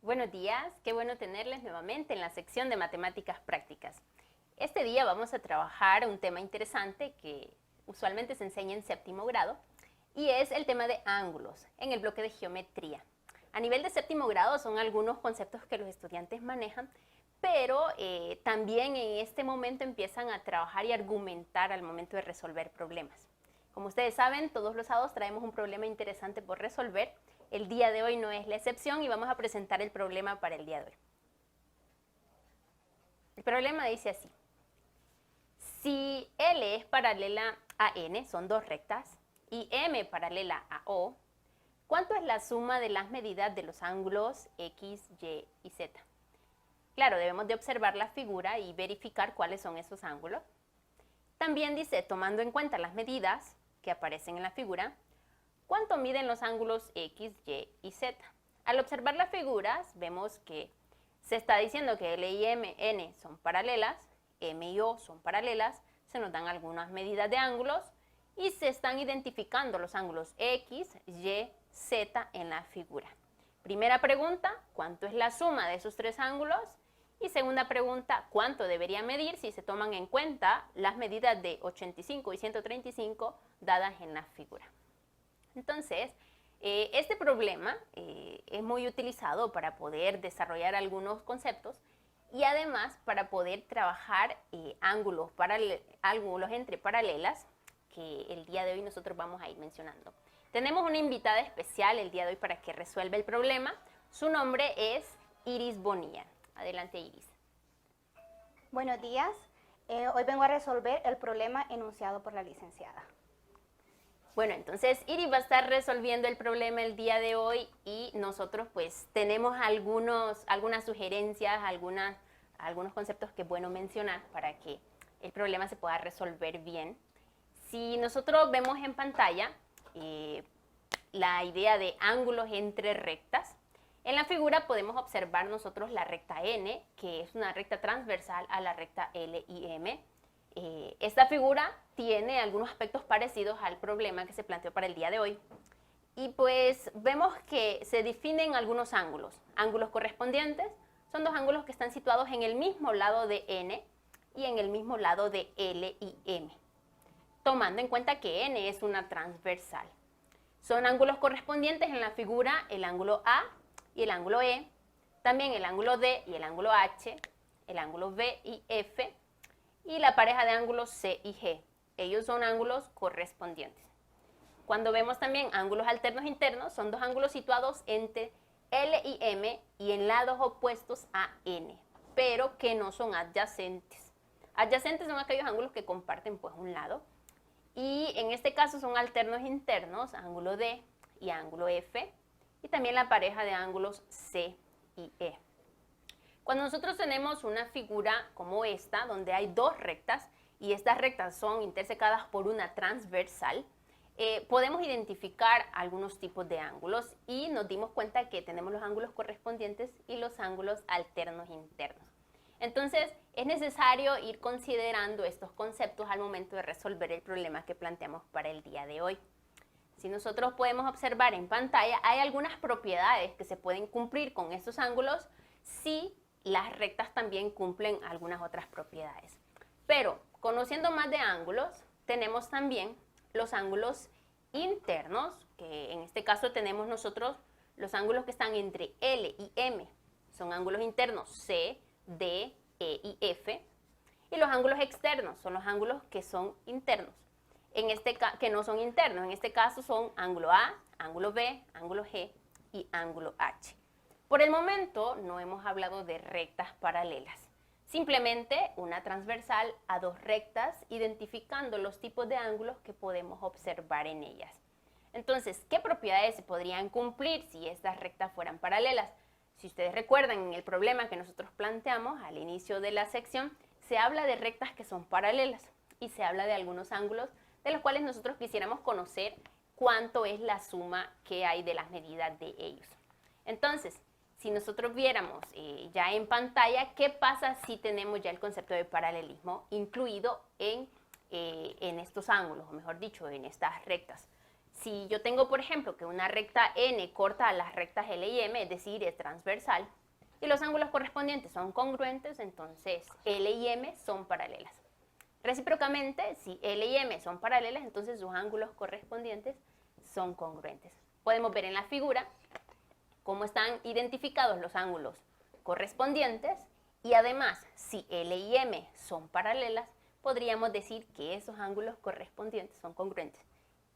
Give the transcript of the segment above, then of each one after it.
Buenos días, qué bueno tenerles nuevamente en la sección de matemáticas prácticas. Este día vamos a trabajar un tema interesante que usualmente se enseña en séptimo grado y es el tema de ángulos en el bloque de geometría. A nivel de séptimo grado son algunos conceptos que los estudiantes manejan, pero también en este momento empiezan a trabajar y argumentar al momento de resolver problemas. Como ustedes saben, todos los sábados traemos un problema interesante por resolver. El día de hoy no es la excepción y vamos a presentar el problema para el día de hoy. El problema dice así. Si L es paralela a N, son dos rectas, y M paralela a O, ¿cuánto es la suma de las medidas de los ángulos X, Y y Z? Claro, debemos de observar la figura y verificar cuáles son esos ángulos. También dice, tomando en cuenta las medidas que aparecen en la figura, ¿cuánto miden los ángulos X, Y y Z? Al observar las figuras, vemos que se está diciendo que L y M, N son paralelas, M y O son paralelas, se nos dan algunas medidas de ángulos y se están identificando los ángulos X, Y, Z en la figura. Primera pregunta, ¿cuánto es la suma de esos tres ángulos? Y segunda pregunta, ¿cuánto debería medir si se toman en cuenta las medidas de 85 y 135 dadas en la figura? Entonces, este problema es muy utilizado para poder desarrollar algunos conceptos y además para poder trabajar ángulos entre paralelas que el día de hoy nosotros vamos a ir mencionando. Tenemos una invitada especial el día de hoy para que resuelva el problema. Su nombre es Iris Bonilla. Adelante, Iris. Buenos días. Hoy vengo a resolver el problema enunciado por la licenciada. Bueno, entonces Iris va a estar resolviendo el problema el día de hoy y nosotros pues tenemos algunas sugerencias, algunos conceptos que es bueno mencionar para que el problema se pueda resolver bien. Si nosotros vemos en pantalla la idea de ángulos entre rectas, en la figura podemos observar nosotros la recta N, que es una recta transversal a la recta L y M. Esta figura tiene algunos aspectos parecidos al problema que se planteó para el día de hoy. Y pues vemos que se definen algunos ángulos. Ángulos correspondientes son dos ángulos que están situados en el mismo lado de N y en el mismo lado de L y M, tomando en cuenta que N es una transversal. Son ángulos correspondientes en la figura el ángulo A y el ángulo E, también el ángulo D y el ángulo H, el ángulo B y F, y la pareja de ángulos C y G. Ellos son ángulos correspondientes. Cuando vemos también ángulos alternos internos, son dos ángulos situados entre L y M y en lados opuestos a N, pero que no son adyacentes. Adyacentes son aquellos ángulos que comparten pues un lado, y en este caso son alternos internos, ángulo D y ángulo F, y también la pareja de ángulos C y E. Cuando nosotros tenemos una figura como esta, donde hay dos rectas, y estas rectas son intersecadas por una transversal, podemos identificar algunos tipos de ángulos y nos dimos cuenta que tenemos los ángulos correspondientes y los ángulos alternos internos. Entonces, es necesario ir considerando estos conceptos al momento de resolver el problema que planteamos para el día de hoy. Si nosotros podemos observar en pantalla, hay algunas propiedades que se pueden cumplir con estos ángulos si las rectas también cumplen algunas otras propiedades. Pero, conociendo más de ángulos, tenemos también los ángulos internos, que en este caso tenemos nosotros los ángulos que están entre L y M. Son ángulos internos C, D, E y F. Y los ángulos externos son los ángulos que son internos, que no son internos. En este caso son ángulo A, ángulo B, ángulo G y ángulo H. Por el momento no hemos hablado de rectas paralelas. Simplemente una transversal a dos rectas, identificando los tipos de ángulos que podemos observar en ellas. Entonces, ¿qué propiedades se podrían cumplir si estas rectas fueran paralelas? Si ustedes recuerdan, en el problema que nosotros planteamos al inicio de la sección, se habla de rectas que son paralelas y se habla de algunos ángulos de los cuales nosotros quisiéramos conocer cuánto es la suma que hay de las medidas de ellos. Entonces, si nosotros viéramos ya en pantalla, ¿qué pasa si tenemos ya el concepto de paralelismo incluido en estos ángulos, o mejor dicho, en estas rectas? Si yo tengo, por ejemplo, que una recta N corta a las rectas L y M, es decir, es transversal, y los ángulos correspondientes son congruentes, entonces L y M son paralelas. Recíprocamente, si L y M son paralelas, entonces sus ángulos correspondientes son congruentes. Podemos ver en la figura cómo están identificados los ángulos correspondientes y además, si L y M son paralelas, podríamos decir que esos ángulos correspondientes son congruentes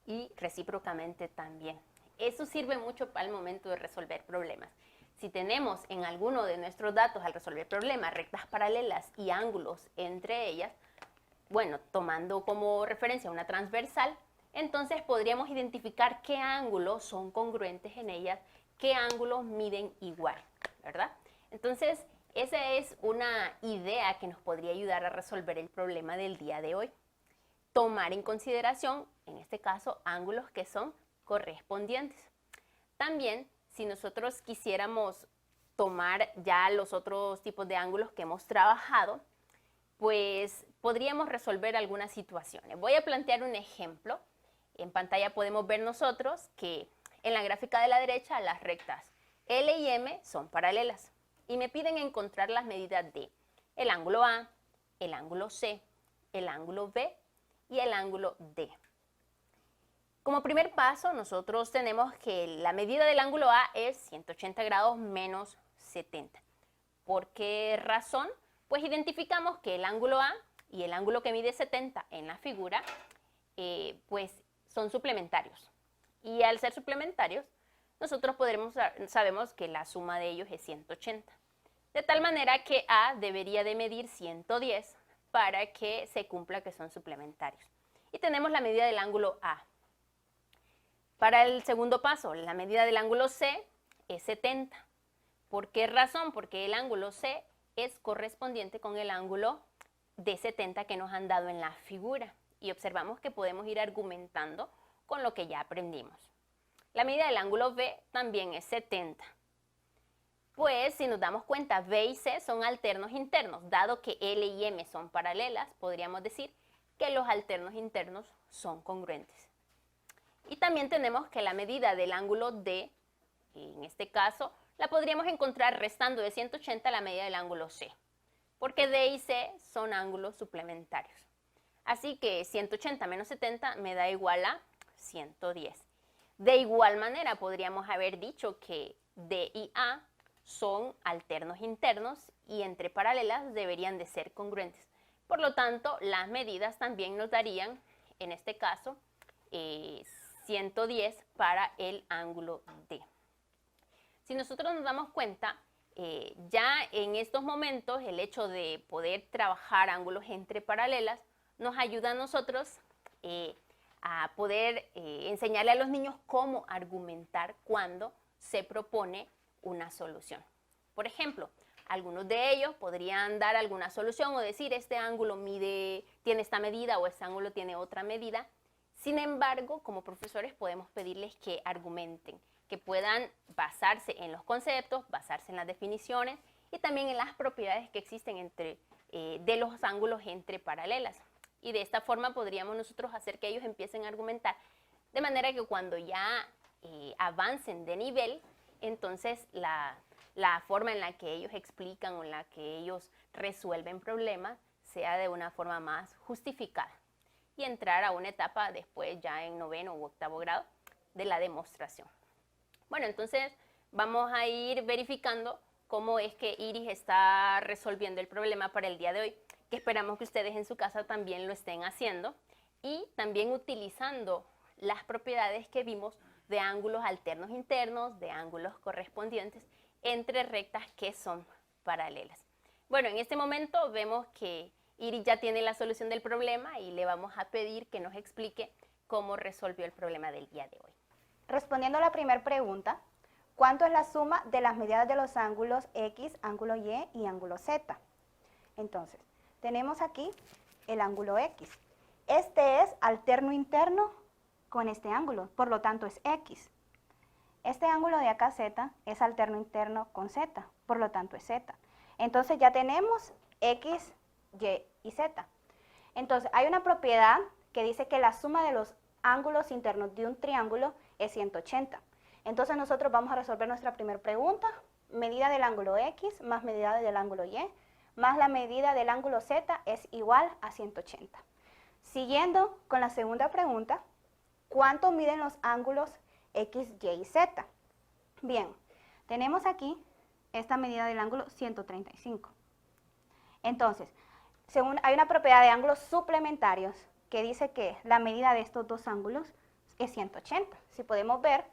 y recíprocamente también. Eso sirve mucho para el momento de resolver problemas. Si tenemos en alguno de nuestros datos al resolver problemas rectas paralelas y ángulos entre ellas, bueno, tomando como referencia una transversal, entonces podríamos identificar qué ángulos son congruentes en ellas, qué ángulos miden igual, ¿verdad? Entonces, esa es una idea que nos podría ayudar a resolver el problema del día de hoy. Tomar en consideración, en este caso, ángulos que son correspondientes. También, si nosotros quisiéramos tomar ya los otros tipos de ángulos que hemos trabajado, pues podríamos resolver algunas situaciones. Voy a plantear un ejemplo. En pantalla podemos ver nosotros que en la gráfica de la derecha las rectas L y M son paralelas y me piden encontrar las medidas de el ángulo A, el ángulo C, el ángulo B y el ángulo D. Como primer paso, nosotros tenemos que la medida del ángulo A es 180 grados menos 70. ¿Por qué razón? Pues identificamos que el ángulo A y el ángulo que mide 70 en la figura, pues son suplementarios. Y al ser suplementarios, nosotros sabemos que la suma de ellos es 180. De tal manera que A debería de medir 110 para que se cumpla que son suplementarios. Y tenemos la medida del ángulo A. Para el segundo paso, la medida del ángulo C es 70. ¿Por qué razón? Porque el ángulo C es correspondiente con el ángulo de 70 que nos han dado en la figura. Y observamos que podemos ir argumentando con lo que ya aprendimos. La medida del ángulo B también es 70. Pues si nos damos cuenta, B y C son alternos internos. Dado que L y M son paralelas, podríamos decir que los alternos internos son congruentes. Y también tenemos que la medida del ángulo D, en este caso, la podríamos encontrar restando de 180 la medida del ángulo C, porque D y C son ángulos suplementarios. Así que 180 menos 70 me da igual a 110. De igual manera, podríamos haber dicho que D y A son alternos internos y entre paralelas deberían de ser congruentes. Por lo tanto, las medidas también nos darían, en este caso, 110 para el ángulo D. Si nosotros nos damos cuenta, ya en estos momentos el hecho de poder trabajar ángulos entre paralelas nos ayuda a nosotros a poder enseñarle a los niños cómo argumentar cuando se propone una solución. Por ejemplo, algunos de ellos podrían dar alguna solución o decir este ángulo tiene esta medida o este ángulo tiene otra medida. Sin embargo, como profesores podemos pedirles que argumenten, que puedan basarse en los conceptos, basarse en las definiciones y también en las propiedades que existen de los ángulos entre paralelas. Y de esta forma podríamos nosotros hacer que ellos empiecen a argumentar, de manera que cuando ya avancen de nivel, entonces la forma en la que ellos explican o en la que ellos resuelven problemas sea de una forma más justificada y entrar a una etapa después ya en 9º u 8º grado de la demostración. Bueno, entonces vamos a ir verificando cómo es que Iris está resolviendo el problema para el día de hoy, que esperamos que ustedes en su casa también lo estén haciendo y también utilizando las propiedades que vimos de ángulos alternos internos, de ángulos correspondientes entre rectas que son paralelas. Bueno, en este momento vemos que Iris ya tiene la solución del problema y le vamos a pedir que nos explique cómo resolvió el problema del día de hoy. Respondiendo a la primera pregunta, ¿cuánto es la suma de las medidas de los ángulos X, ángulo Y y ángulo Z? Entonces, tenemos aquí el ángulo X. Este es alterno interno con este ángulo, por lo tanto es X. Este ángulo de acá Z es alterno interno con Z, por lo tanto es Z. Entonces ya tenemos X, Y y Z. Entonces hay una propiedad que dice que la suma de los ángulos internos de un triángulo es 180. Entonces nosotros vamos a resolver nuestra primera pregunta. Medida del ángulo X más medida del ángulo Y más la medida del ángulo Z es igual a 180. Siguiendo con la segunda pregunta, ¿cuánto miden los ángulos X, Y y Z? Bien, tenemos aquí esta medida del ángulo 135. Entonces, hay una propiedad de ángulos suplementarios que dice que la medida de estos dos ángulos es 180. Si podemos ver,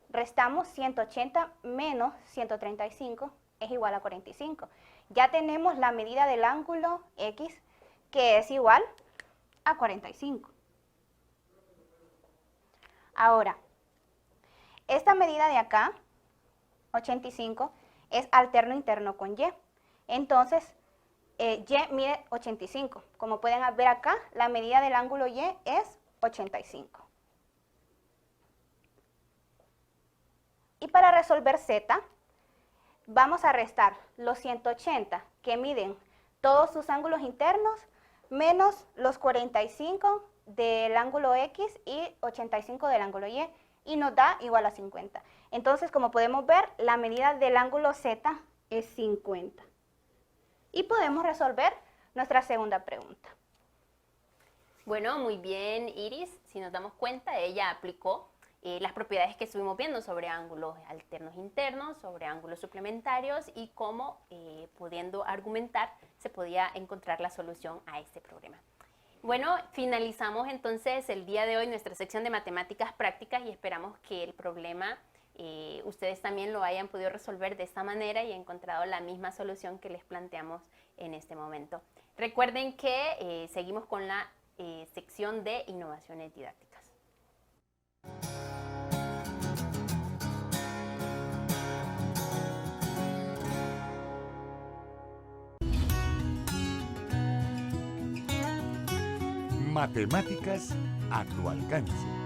restamos 180 menos 135 es igual a 45. Ya tenemos la medida del ángulo X que es igual a 45. Ahora, esta medida de acá, 85, es alterno interno con Y. Entonces, Y mide 85. Como pueden ver acá, la medida del ángulo Y es 85. Y para resolver Z, vamos a restar los 180 que miden todos sus ángulos internos menos los 45 del ángulo X y 85 del ángulo Y nos da igual a 50. Entonces, como podemos ver, la medida del ángulo Z es 50. Y podemos resolver nuestra segunda pregunta. Bueno, muy bien, Iris. Si nos damos cuenta, ella aplicó las propiedades que estuvimos viendo sobre ángulos alternos internos, sobre ángulos suplementarios y cómo, pudiendo argumentar, se podía encontrar la solución a este problema. Bueno, finalizamos entonces el día de hoy nuestra sección de matemáticas prácticas y esperamos que el problema ustedes también lo hayan podido resolver de esta manera y encontrado la misma solución que les planteamos en este momento. Recuerden que seguimos con la sección de innovaciones didácticas. Matemáticas a tu alcance.